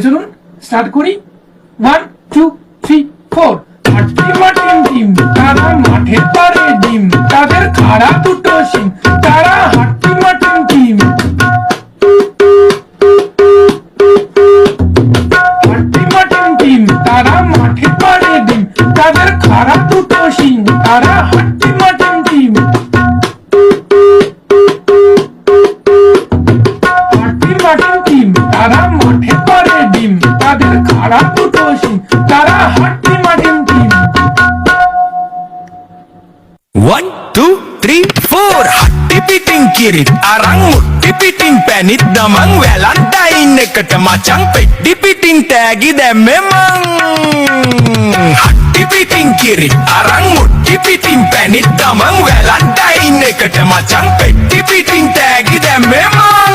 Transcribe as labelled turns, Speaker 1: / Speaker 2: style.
Speaker 1: চলুন স্টার্ট করি। 1 2 3 4। হাট্টি মাটিম টিম, তারা মাঠের পারে ডিম, তাদের খাড়া দুটো শিং, তারা হাট্টি মাটিম টিম। হাট্টি মাটিম টিম, তারা মাঠের পারে ডিম, তাদের খাড়া দুটো শিং, তারা হাট্টি মাটিম টিম। হাট্টি মাটিম টিম, তারা মাঠের পারে ডিম, তাদের খাড়া দুটো শিং, তারা হাট্টি মাটিম team.
Speaker 2: 1 2 3 4 Hatti piting kirit arang mutti piting penit damang Valentine eකට macang peddi piting tagi demme mang Hatti piting kirit arang mutti piting penit damang Valentine eකට macang peddi piting tagi demme mang